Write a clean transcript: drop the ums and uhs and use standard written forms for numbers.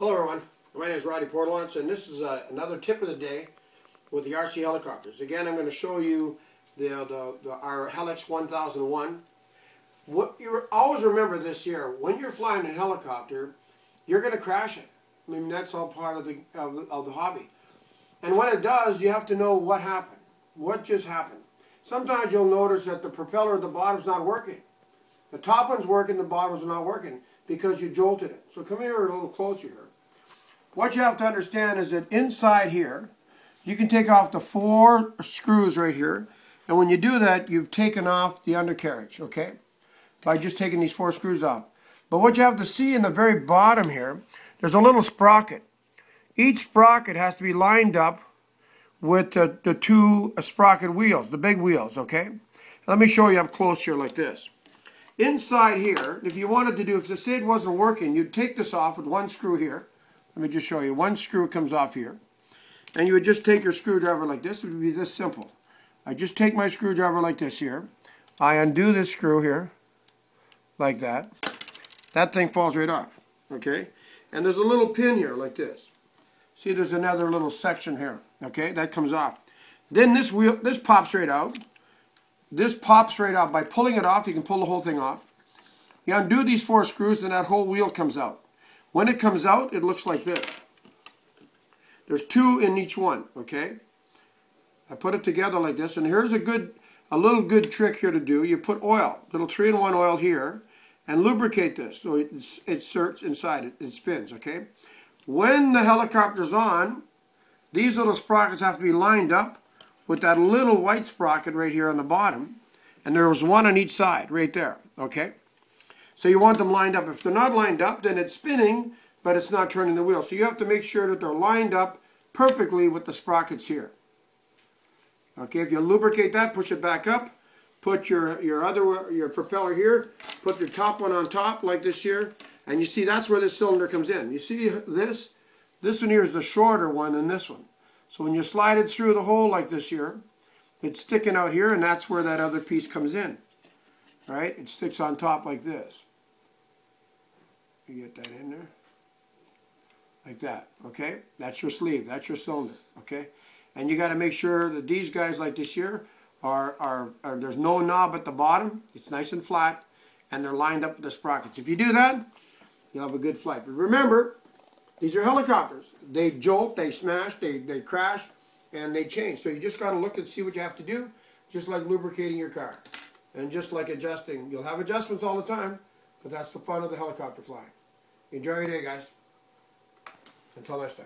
Hello everyone, my name is Roddy Portalaunch, and this is another tip of the day with the RC helicopters. Again, I'm going to show you our Helix 1001. What you always remember this year, when you're flying a helicopter, you're going to crash it. I mean, that's all part of the hobby. And when it does, you have to know what happened. What just happened? Sometimes you'll notice that the propeller at the bottom's not working. The top one's working, the bottom's not working because you jolted it. So come here a little closer here. What you have to understand is that inside here, you can take off the 4 screws right here. And when you do that, you've taken off the undercarriage, okay? By just taking these 4 screws off. But what you have to see in the very bottom here, there's a little sprocket. Each sprocket has to be lined up with the 2 sprocket wheels, the big wheels, okay? Let me show you up close here like this. Inside here, if you wanted to do, if the SID wasn't working, you'd take this off with 1 screw here. Let me just show you. 1 screw comes off here. And you would just take your screwdriver like this. It would be this simple. I just take my screwdriver like this here. I undo this screw here, like that. That thing falls right off, okay? And there's a little pin here like this. See, there's another little section here, okay? That comes off. Then this wheel, this pops right out. This pops right out. By pulling it off, you can pull the whole thing off. You undo these 4 screws, and that whole wheel comes out. When it comes out, it looks like this. There's 2 in each one, okay? I put it together like this, and here's a little good trick here to do. You put oil, little 3-in-1 oil here, and lubricate this so it inserts inside it. It spins, okay? When the helicopter's on, these little sprockets have to be lined up with that little white sprocket right here on the bottom, and there was 1 on each side, right there, okay? So you want them lined up. If they're not lined up, then it's spinning, but it's not turning the wheel. So you have to make sure that they're lined up perfectly with the sprockets here. Okay, if you lubricate that, push it back up, put your propeller here, put the top one on top like this here, and you see that's where this cylinder comes in. You see this? This one here is the shorter one than this one. So when you slide it through the hole like this here, it's sticking out here, and that's where that other piece comes in. All right, it sticks on top like this. You get that in there. Like that, okay? That's your sleeve, that's your cylinder, okay? And you got to make sure that these guys like this here there's no knob at the bottom. It's nice and flat, and they're lined up with the sprockets. If you do that, you'll have a good flight. But remember, these are helicopters. They jolt, they smash, they crash, and they change. So you just got to look and see what you have to do, just like lubricating your car. And just like adjusting. You'll have adjustments all the time, but that's the fun of the helicopter flying. Enjoy your day, guys. Until next time.